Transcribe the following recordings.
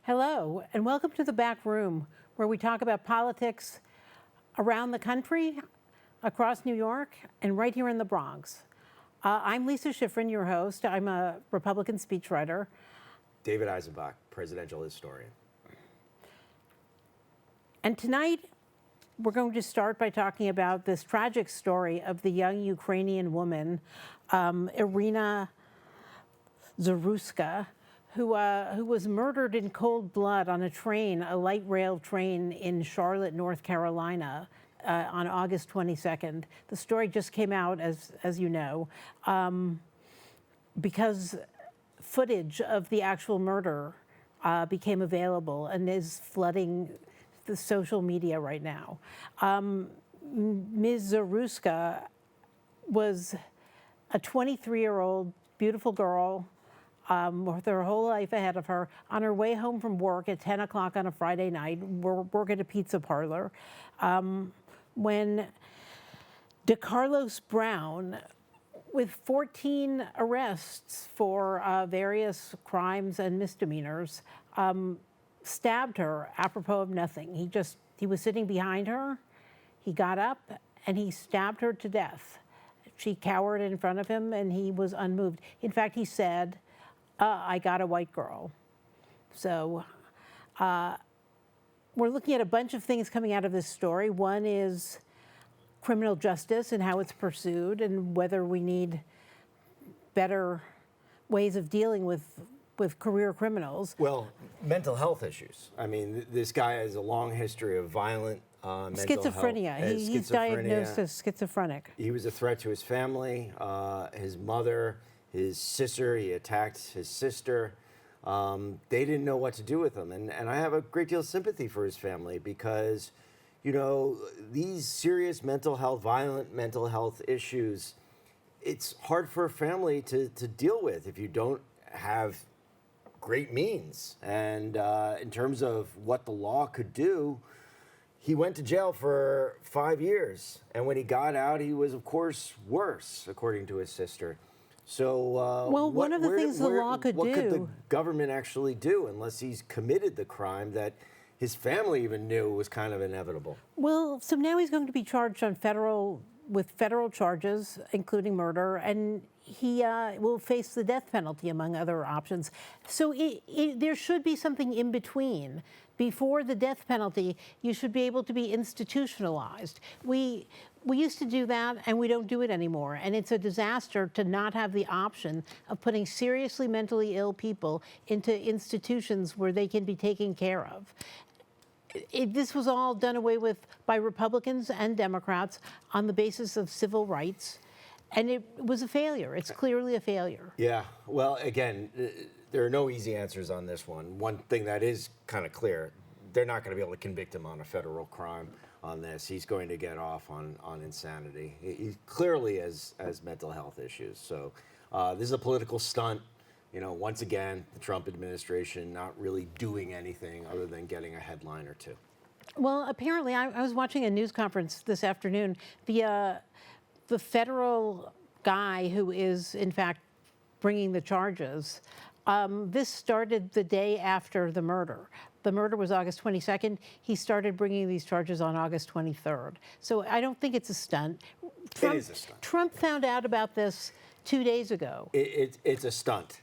Hello, and welcome to the back room, where we talk about politics around the country, across New York, and right here in the Bronx. I'm Lisa Schiffren, your host. I'm a Republican speechwriter. David Eisenbach, presidential historian. And tonight, we're going to start by talking about this tragic story of the young Ukrainian woman, Iryna Zarutska, who was murdered in cold blood on a train, a light rail train in Charlotte, North Carolina, on August 22nd. The story just came out, as you know, because footage of the actual murder became available and is flooding the social media right now. Ms. Zarutska was a 23-year-old beautiful girl with her whole life ahead of her, on her way home from work at 10 o'clock on a Friday night. We're working at a pizza parlor, when DeCarlos Brown, with 14 arrests for various crimes and misdemeanors, stabbed her apropos of nothing. He was sitting behind her, he got up, and he stabbed her to death. She cowered in front of him, and he was unmoved. In fact, he said, I got a white girl. So we're looking at a bunch of things coming out of this story. One is criminal justice and how it's pursued, and whether we need better ways of dealing with career criminals. Well, mental health issues. I mean, this guy has a long history of violent mental schizophrenia. health. He's diagnosed as schizophrenic. He was a threat to his family, his mother, his sister. He attacked his sister. They didn't know what to do with him. And I have a great deal of sympathy for his family because, you know, these serious mental health, violent mental health issues, it's hard for a family to deal with if you don't have great means. And in terms of what the law could do, he went to jail for 5 years. And when he got out, he was, of course, worse, according to his sister. So, well, one of the things the law could do. What could the government actually do unless he's committed the crime that his family even knew was kind of inevitable? Well, so now he's going to be charged on with federal charges, including murder, and he will face the death penalty, among other options. So there should be something in between. Before the death penalty, you should be able to be institutionalized. We used to do that, and we don't do it anymore. And it's a disaster to not have the option of putting seriously mentally ill people into institutions where they can be taken care of. This was all done away with by Republicans and Democrats on the basis of civil rights, and it was a failure. It's clearly a failure. Yeah, well, again, there are no easy answers on this one. One thing that is kind of clear, they're not going to be able to convict him on a federal crime on this. He's going to get off on insanity. He clearly has mental health issues. So this is a political stunt. You know, once again, the Trump administration not really doing anything other than getting a headline or two. Well, apparently, I was watching a news conference this afternoon. The federal guy who is, in fact, bringing the charges, this started the day after the murder. The murder was August 22nd. He started bringing these charges on August 23rd. So I don't think it's a stunt. It is a stunt. Trump found out about this 2 days ago. It's a stunt.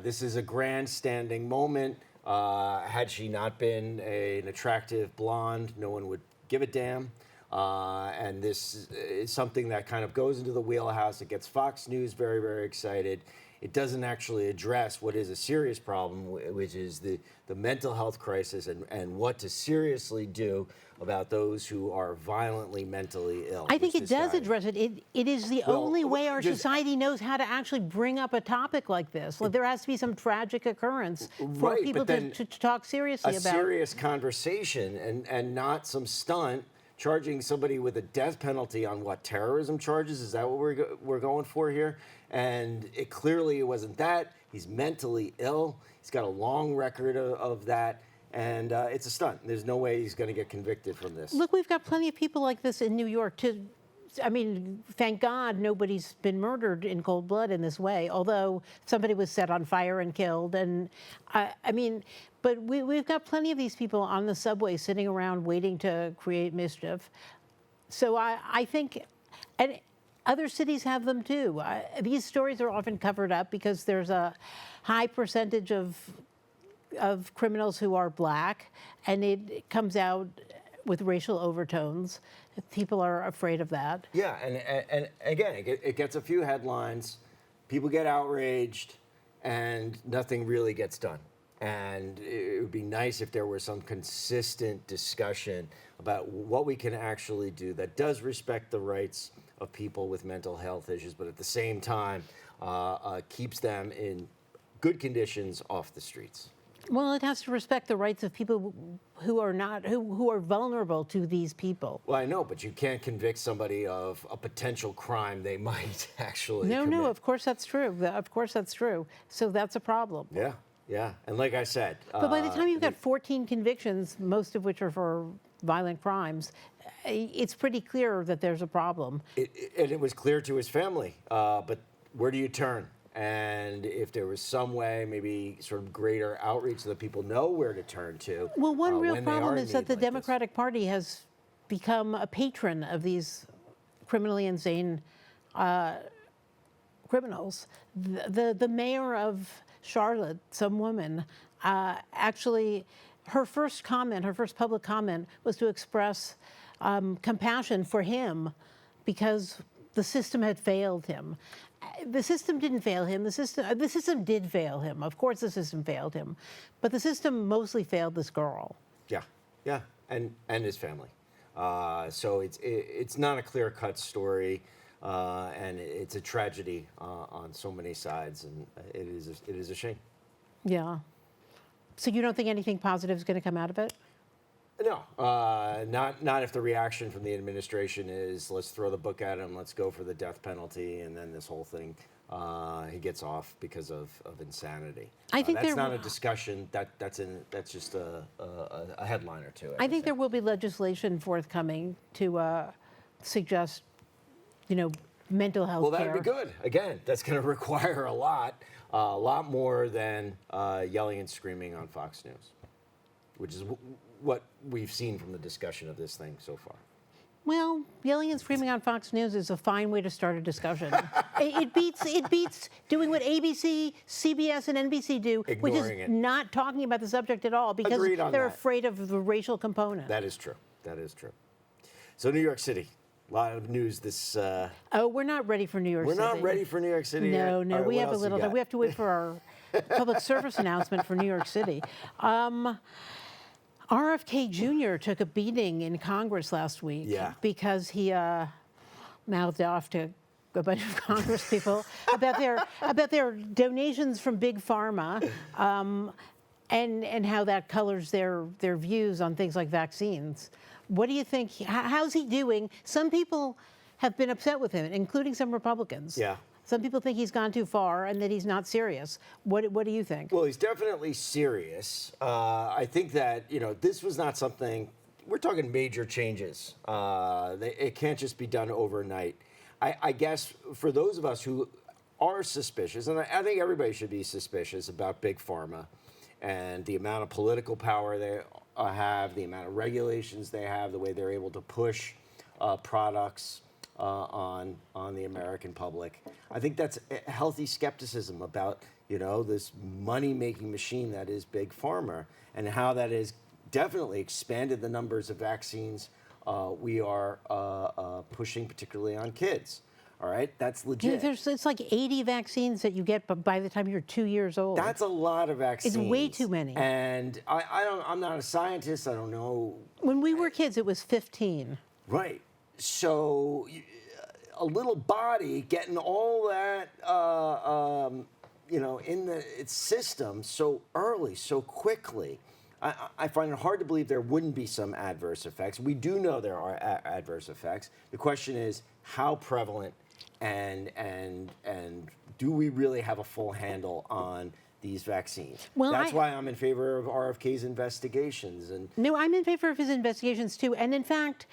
This is a grandstanding moment. Had she not been an attractive blonde, no one would give a damn. And this is something that kind of goes into the wheelhouse. It gets Fox News very, very excited. it doesn't actually address what is a serious problem, which is the mental health crisis and what to seriously do about those who are violently mentally ill. I think which it this does guy- address it. It is the Well, only way our just- society knows how to actually bring up a topic like this. Like there has to be some tragic occurrence for Right, people but then to talk seriously a about. serious conversation and not some stunt charging somebody with a death penalty on what, terrorism charges? Is that what we're going for here? And it clearly wasn't that. He's mentally ill. He's got a long record of that. And it's a stunt. There's no way he's going to get convicted from this. Look, we've got plenty of people like this in New York. I mean, thank God nobody's been murdered in cold blood in this way, although somebody was set on fire and killed. And I mean, but we've got plenty of these people on the subway sitting around waiting to create mischief. So I think, and other cities have them too. These stories are often covered up because there's a high percentage of criminals who are black, and it comes out with racial overtones. People are afraid of that. Yeah, and again, it gets a few headlines. People get outraged, and nothing really gets done. And it would be nice if there were some consistent discussion about what we can actually do that does respect the rights of people with mental health issues, but at the same time keeps them in good conditions off the streets. Well, it has to respect the rights of people who are vulnerable to these people. Well, I know, but you can't convict somebody of a potential crime they might actually No, commit. no, of course that's true. Of course that's true. So that's a problem. Yeah, yeah. And like I said... But by the time you've got 14 convictions, most of which are for violent crimes, it's pretty clear that there's a problem. And it was clear to his family, but where do you turn? And if there was some way, maybe sort of greater outreach so that people know where to turn to. Well, one real when they problem are in is that need the like this. Democratic Party has become a patron of these criminally insane criminals. The mayor of Charlotte, some woman, actually, her first public comment was to express compassion for him because the system had failed him. The system didn't fail him. The system did fail him. Of course the system failed him. But the system mostly failed this girl. Yeah, yeah, and his family. So it's not a clear-cut story, and it's a tragedy on so many sides, and it is a shame. Yeah. So you don't think anything positive is going to come out of it? No, not if the reaction from the administration is let's throw the book at him, let's go for the death penalty, and then this whole thing he gets off because of insanity. I think that's not a discussion. That's just a headliner to it. I think there will be legislation forthcoming to suggest, mental health Well, care. that'd be good. Again, that's going to require a lot more than yelling and screaming on Fox News, which is what we've seen from the discussion of this thing so far. Well, yelling and screaming on Fox News is a fine way to start a discussion. It beats doing what ABC, CBS, and NBC do, which is Ignoring it. not talking about the subject at all because Agreed on they're that. afraid of the racial component. That is true. That is true. So New York City, a lot of news this. Oh, we're not ready for New York City. We're not ready for New York City yet? No, no, All right, we what have a else you little time. got? We have to wait for our public service announcement for New York City. RFK Jr. took a beating in Congress last week because he mouthed off to a bunch of Congress people about their donations from Big Pharma and how that colors their views on things like vaccines. What do you think? How's he doing? Some people have been upset with him, including some Republicans. Yeah. Some people think he's gone too far and that he's not serious. What do you think? Well, he's definitely serious. I think that, this was not something, we're talking major changes. It can't just be done overnight. I guess for those of us who are suspicious, and I think everybody should be suspicious about Big Pharma and the amount of political power they have, the amount of regulations they have, the way they're able to push products on the American public. I think that's a healthy skepticism about, this money-making machine that is Big Pharma and how that has definitely expanded the numbers of vaccines we are pushing, particularly on kids. All right, that's Yeah, legit. it's like 80 vaccines that you get by the time you're 2 years old. That's a lot of vaccines. It's way too many. And I'm not a scientist. I don't know. When we were kids, it was 15. Right. So a little body getting all that, in its system so early, so quickly. I find it hard to believe there wouldn't be some adverse effects. We do know there are adverse effects. The question is how prevalent and do we really have a full handle on these vaccines? Well, that's why I'm in favor of RFK's investigations. And no, I'm in favor of his investigations too. And in fact,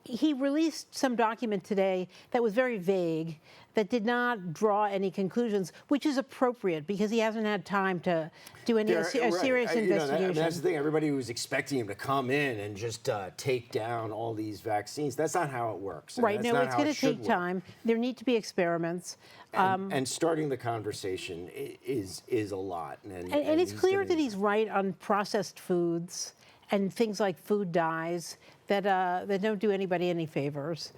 he released some document today that was very vague, that did not draw any conclusions, which is appropriate because he hasn't had time to do any serious investigation. That's the thing. Everybody was expecting him to come in and just take down all these vaccines. That's not how it works. Right. No, it's going to take time. There need to be experiments. And starting the conversation is a lot. And it's clear that he's right on processed foods and things like food dyes that don't do anybody any favors.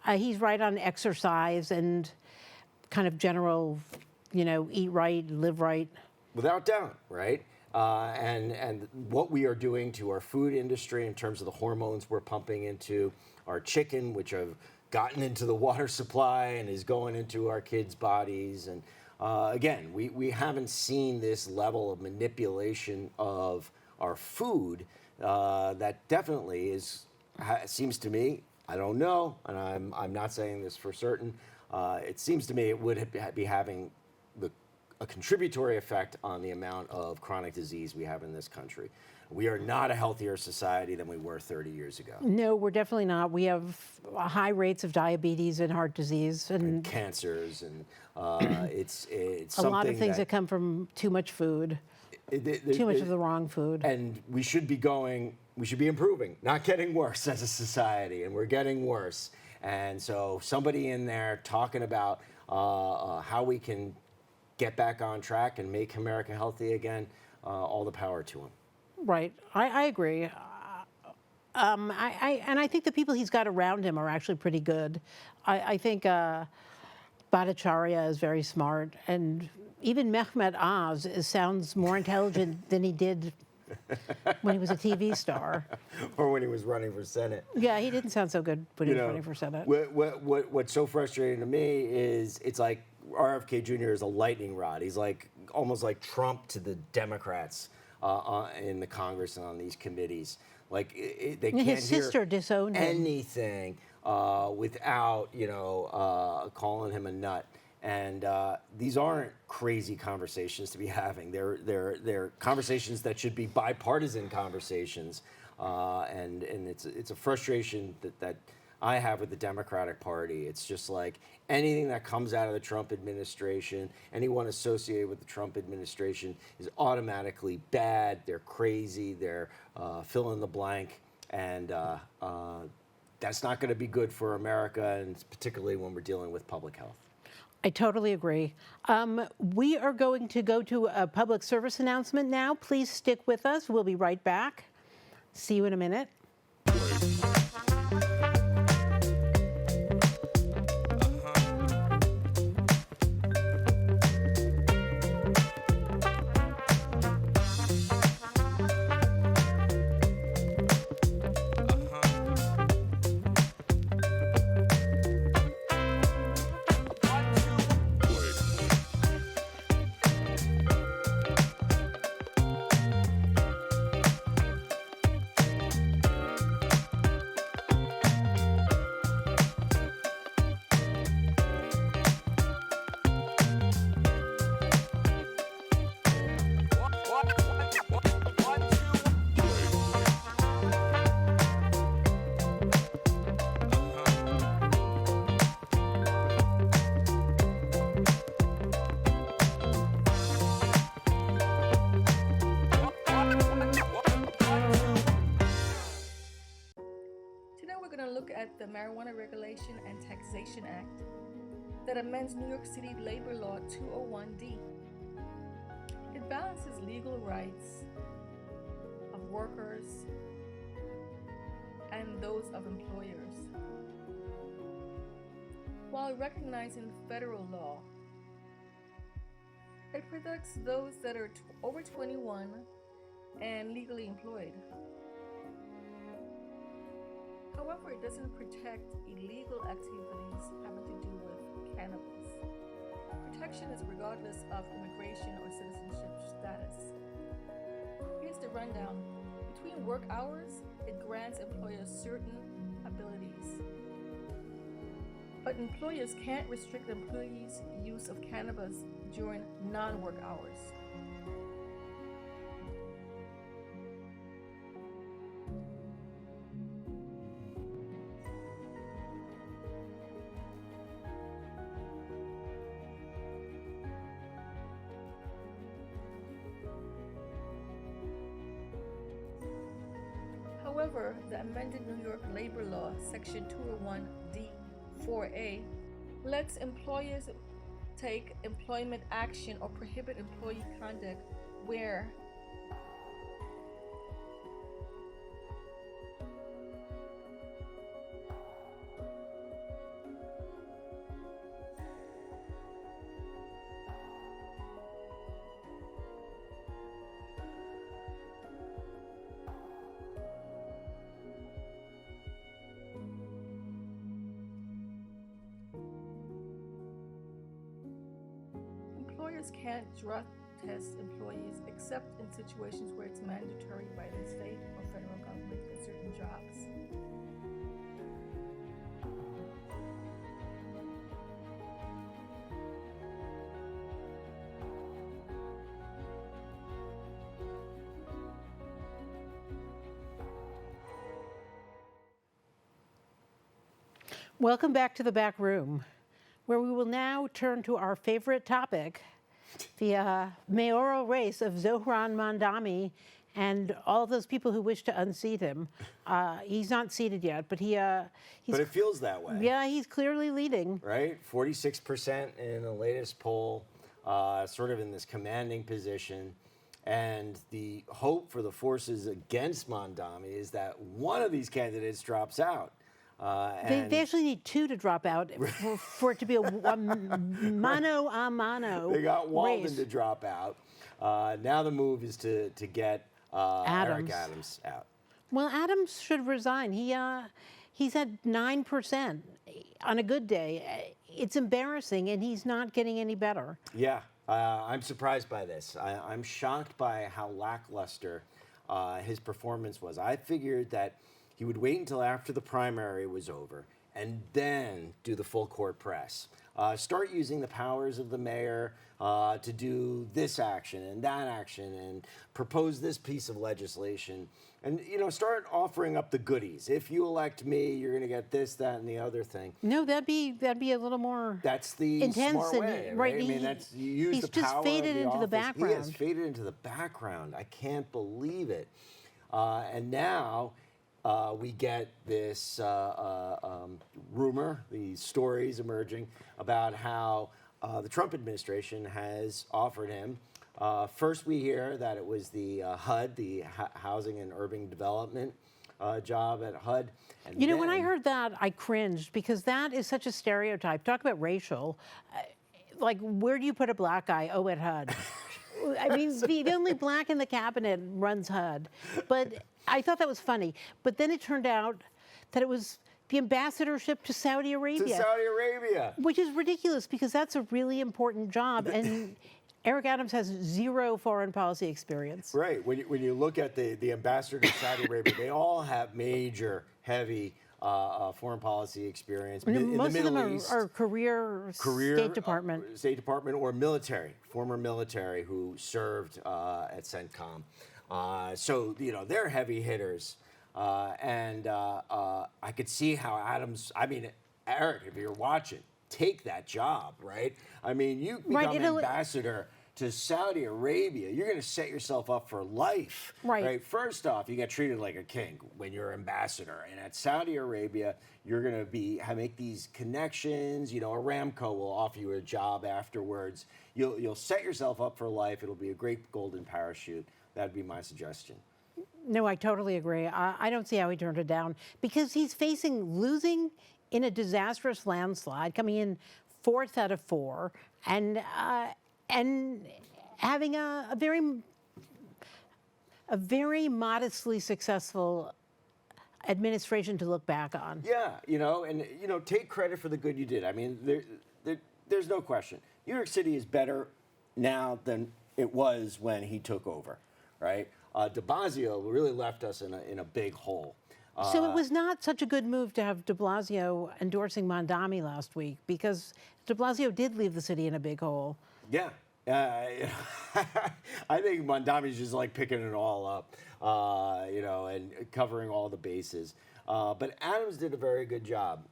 He's right on exercise and kind of general, eat right, live right. Without doubt, right? And what we are doing to our food industry in terms of the hormones we're pumping into our chicken, which have gotten into the water supply and is going into our kids' bodies. And again, we haven't seen this level of manipulation of our food that definitely seems to me, I don't know, and I'm not saying this for certain, it seems to me it would be having a contributory effect on the amount of chronic disease we have in this country. We are not a healthier society than we were 30 years ago. No, we're definitely not. We have high rates of diabetes and heart disease and cancers, and it's a lot of things that come from too much food, too much of the wrong food. And we should be improving, not getting worse as a society, and we're getting worse. And so somebody in there talking about how we can get back on track and make America healthy again, all the power to him. Right, I agree. I think the people he's got around him are actually pretty good. I think Bhattacharya is very smart, and even Mehmet Oz sounds more intelligent than he did when he was a TV star. Or when he was running for Senate. Yeah, he didn't sound so good when he was running for Senate. What's so frustrating to me is it's like RFK Jr. is a lightning rod. He's like almost like Trump to the Democrats in the Congress and on these committees. Like they can't his sister disowned him. anything without calling him a nut. And these aren't crazy conversations to be having. They're conversations that should be bipartisan conversations, and it's a frustration that I have with the Democratic Party. It's just like anything that comes out of the Trump administration, anyone associated with the Trump administration is automatically bad. They're crazy. They're fill in the blank, and that's not going to be good for America, and particularly when we're dealing with public health. I totally agree. We are going to go to a public service announcement now. Please stick with us. We'll be right back. See you in a minute. At the Marijuana Regulation and Taxation Act that amends New York City Labor Law 201D. It balances legal rights of workers and those of employers. while recognizing federal law. It protects those that are over 21 and legally employed. However, it doesn't protect illegal activities having to do with cannabis. Protection is regardless of immigration or citizenship status. Here's the rundown. Between work hours, it grants employers certain abilities. But employers can't restrict employees' use of cannabis during non-work hours. However, the amended New York labor law, section 201D4A, lets employers take employment action or prohibit employee conduct where employers can't drug test employees except in situations where it's mandatory by the state or federal government for certain jobs. Welcome back to the back room, where we will now turn to our favorite topic, the mayoral race of Zohran Mamdani and all those people who wish to unseat him. He's not seated yet, but he's. But it feels that way. Yeah, he's clearly leading. Right? 46% in the latest poll, sort of in this commanding position. And the hope for the forces against Mamdani is that one of these candidates drops out. They actually need two to drop out for it to be a mano a mano. They got Walden race. to drop out. Now the move is to get Eric Adams out. Well, Adams should resign. He's at 9% on a good day. It's embarrassing, and he's not getting any better. Yeah, I'm surprised by this. I'm shocked by how lackluster his performance was. I figured that he would wait until after the primary was over and then do the full court press. Start using the powers of the mayor to do this action and that action and propose this piece of legislation. And, start offering up the goodies. If you elect me, you're going to get this, that, and the other thing. No, that'd be a little more. That's the intense smart and, way, right? I mean, that's you use he's the just power faded of the into office. the background. He has faded into the background. I can't believe it. And now we get this rumor, these stories emerging about how the Trump administration has offered him. First, we hear that it was the HUD, the Housing and Urban Development job at HUD. And when I heard that, I cringed because that is such a stereotype. Talk about racial. Like, where do you put a black guy? Oh, at HUD. I mean, the only black in the cabinet runs HUD. But I thought that was funny. But then it turned out that it was the ambassadorship to Saudi Arabia. To Saudi Arabia. Which is ridiculous because that's a really important job. And Eric Adams has zero foreign policy experience. Right. When you look at the ambassador to Saudi Arabia, they all have major, heavy foreign policy experience. In Most the of Middle them East, are career State Department. State Department or military, former military who served at CENTCOM. So, they're heavy hitters. And I could see how Adams, Eric, if you're watching, take that job, right? I mean, you become ambassador to Saudi Arabia, you're going to set yourself up for life. Right. First off, you get treated like a king when you're ambassador. And at Saudi Arabia, you're going to make these connections. Aramco will offer you a job afterwards. You'll set yourself up for life. It'll be a great golden parachute. That'd be my suggestion. No, I totally agree. I don't see how he turned it down because he's facing losing in a disastrous landslide, coming in fourth out of four, and having a very modestly successful administration to look back on. Yeah, and take credit for the good you did. I mean, there's no question. New York City is better now than it was when he took over, right? De Blasio really left us in a big hole. So it was not such a good move to have de Blasio endorsing Mondami last week, because de Blasio did leave the city in a big hole. Yeah. I think Mondami's just like picking it all up, and covering all the bases. But Adams did a very good job.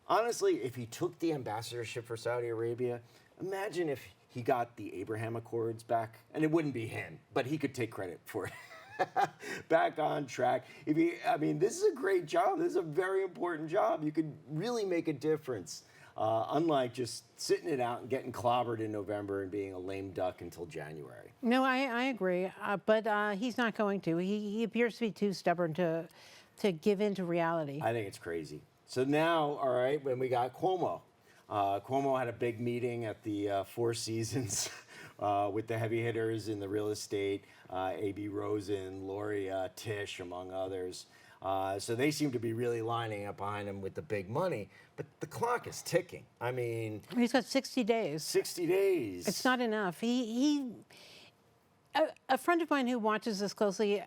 Honestly, if he took the ambassadorship for Saudi Arabia, imagine if he got the Abraham Accords back, and it wouldn't be him, but he could take credit for it. Back on track. This is a great job. This is a very important job. You could really make a difference, unlike just sitting it out and getting clobbered in November and being a lame duck until January. No, I agree, but he's not going to. He appears to be too stubborn to give in to reality. I think it's crazy. So now, all right, when we got Cuomo. Cuomo had a big meeting at the Four Seasons with the heavy hitters in the real estate, A.B. Rosen, Lori Tisch, among others. So they seem to be really lining up behind him with the big money. But the clock is ticking. I mean, he's got 60 days. 60 days. It's not enough. A friend of mine who watches this closely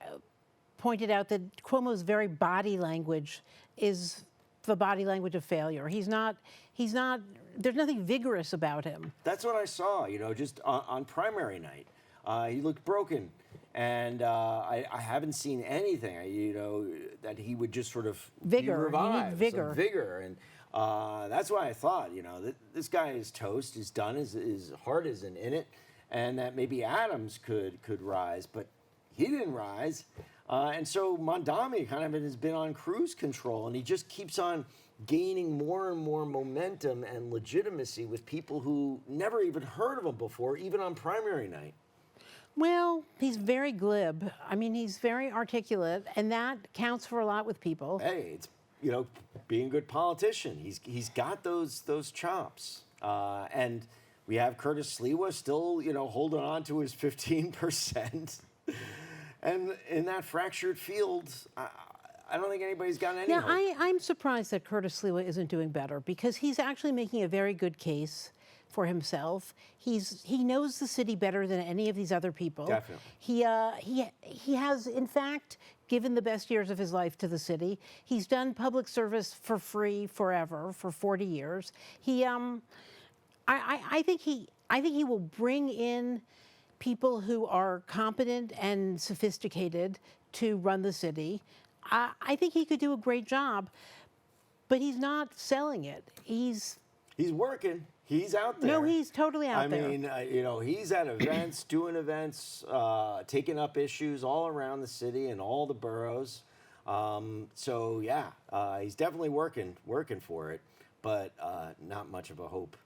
pointed out that Cuomo's very body language is the body language of failure. He's not, there's nothing vigorous about him. That's what I saw, just on primary night. He looked broken. And I haven't seen anything, that he would just sort of vigor. Be revived. You need vigor. Some vigor. And that's why I thought, this guy is toast. His done. His heart isn't in it. And that maybe Adams could rise, but he didn't rise. And so Mondami kind of has been on cruise control, and he just keeps on gaining more and more momentum and legitimacy with people who never even heard of him before, even on primary night. Well, he's very glib. He's very articulate, and that counts for a lot with people. Hey, it's being a good politician. He's got those chops, and we have Curtis Sliwa still holding on to his 15%, and in that fractured field, I don't think anybody's gotten any. Yeah, hope. I'm surprised that Curtis Sliwa isn't doing better, because he's actually making a very good case for himself. He knows the city better than any of these other people. Definitely. He has, in fact, given the best years of his life to the city. He's done public service for free forever, for 40 years. I think he will bring in people who are competent and sophisticated to run the city. I think he could do a great job, but he's not selling it. He's working. He's out there. No, he's totally out there. He's at events, doing events, taking up issues all around the city and all the boroughs. He's definitely working for it, but not much of a hope.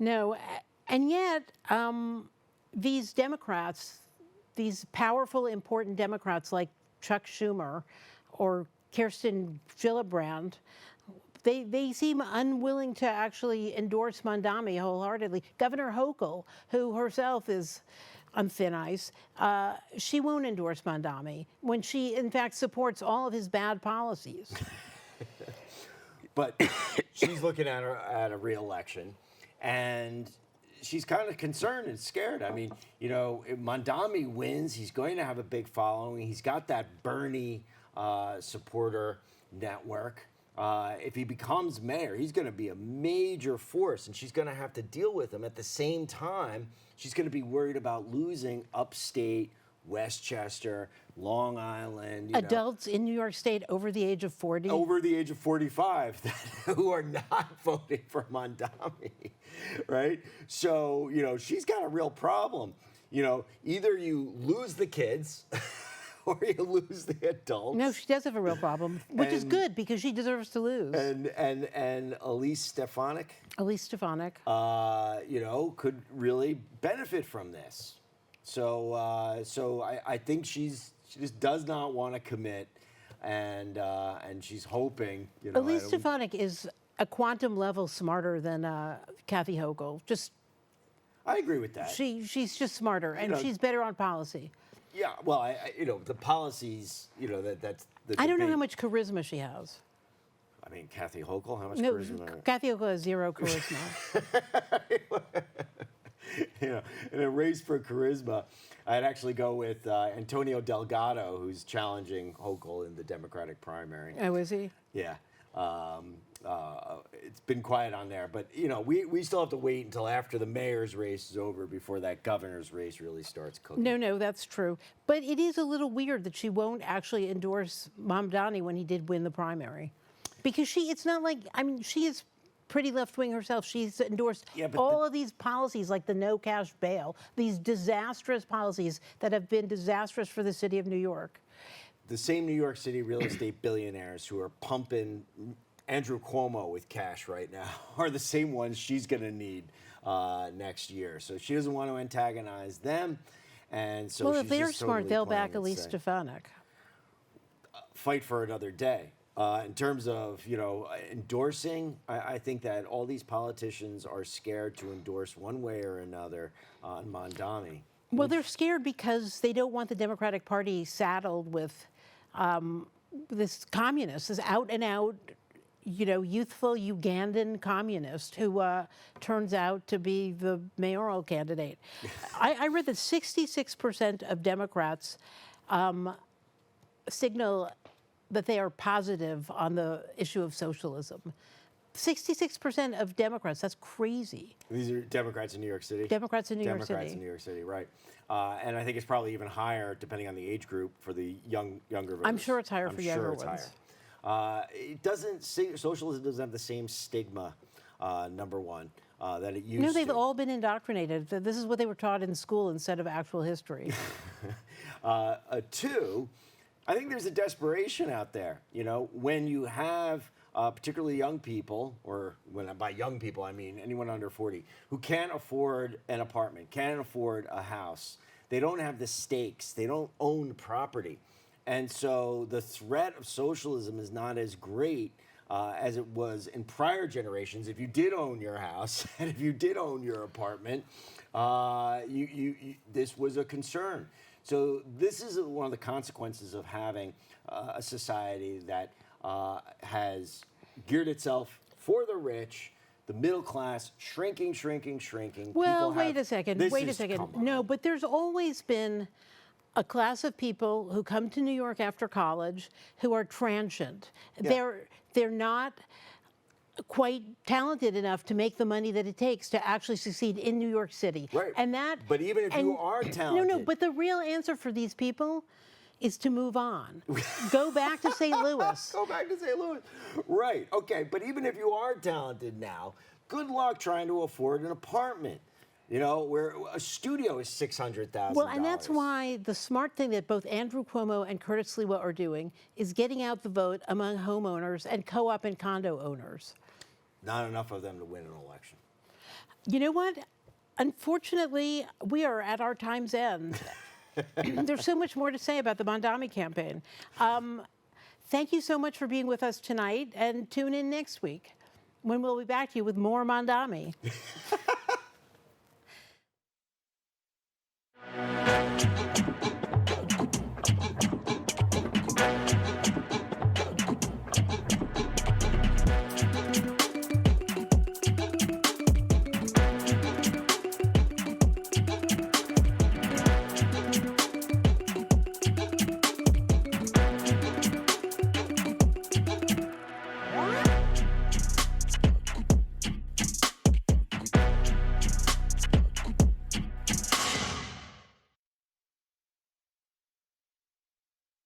No, and yet these Democrats, these powerful, important Democrats like Chuck Schumer or Kirsten Gillibrand, they seem unwilling to actually endorse Mondami wholeheartedly. Governor Hochul, who herself is on thin ice, she won't endorse Mondami when she, in fact, supports all of his bad policies. But she's looking at a re-election, and she's kind of concerned and scared. If Mondami wins, he's going to have a big following. He's got that Bernie supporter network. If he becomes mayor, he's going to be a major force, and she's going to have to deal with him. At the same time, she's going to be worried about losing upstate, Westchester, Long Island. Adults in New York State over the age of 40? Over the age of 45 who are not voting for Mondami, right? So, she's got a real problem. Either you lose the kids or you lose the adults. No, she does have a real problem, which is good because she deserves to lose. And Elise Stefanik. Could really benefit from this. So I think she just does not want to commit. and she's hoping. You know, Elise Stefanik is a quantum level smarter than Kathy Hochul. I agree with that. She's just smarter, and know- she's better on policy. Yeah, well, the policies, that's the I don't know debate. how much charisma she has. I mean, Kathy Hochul, how much No, charisma? Kathy Hochul has zero charisma. In a race for charisma, I'd actually go with Antonio Delgado, who's challenging Hochul in the Democratic primary. Oh, is he? Yeah. It's been quiet on there, but we still have to wait until after the mayor's race is over before that governor's race really starts cooking. No, that's true. But it is a little weird that she won't actually endorse Mamdani when he did win the primary. Because it's not like, she is pretty left-wing herself. She's endorsed all of these policies like the no cash bail, these disastrous policies that have been disastrous for the city of New York. The same New York City real estate billionaires who are pumping Andrew Cuomo with cash right now are the same ones she's going to need next year. So she doesn't want to antagonize them. And so Well, if she's they're just smart, totally they'll playing back it Elise safe. Stefanik. Fight for another day. In terms of, endorsing, I think that all these politicians are scared to endorse one way or another on Mamdani. Well, they're scared because they don't want the Democratic Party saddled with this communist, this out-and-out, youthful Ugandan communist who turns out to be the mayoral candidate. I read that 66% of Democrats signal that they are positive on the issue of socialism. 66% of Democrats, that's crazy. These are Democrats in New York City? Democrats in New York Democrats City. in New York City, right. And I think it's probably even higher, depending on the age group, for the younger voters. I'm sure it's higher for younger it's ones. Higher. Socialism doesn't have the same stigma, number one, that it used to. No, they've all been indoctrinated. This is what they were taught in school instead of actual history. Two, I think there's a desperation out there. When you have particularly young people, or by young people I mean anyone under 40, who can't afford an apartment, can't afford a house. They don't have the stakes. They don't own property. And so the threat of socialism is not as great as it was in prior generations. If you did own your house and if you did own your apartment, this was a concern. So this is one of the consequences of having a society that has geared itself for the rich, the middle class, shrinking. Well, People wait a second. No, but there's always been a class of people who come to New York after college who are transient. Yeah. They're not quite talented enough to make the money that it takes to actually succeed in New York City. Right. But even if you are talented. No, but the real answer for these people is to move on. Go back to St. Louis. Go back to St. Louis. Right. Okay. But even if you are talented now, good luck trying to afford an apartment. Where a studio is $600,000. Well, and that's why the smart thing that both Andrew Cuomo and Curtis Sliwa are doing is getting out the vote among homeowners and co-op and condo owners. Not enough of them to win an election. You know what? Unfortunately, we are at our time's end. There's so much more to say about the Mamdani campaign. Thank you so much for being with us tonight, and tune in next week when we'll be back to you with more Mamdani.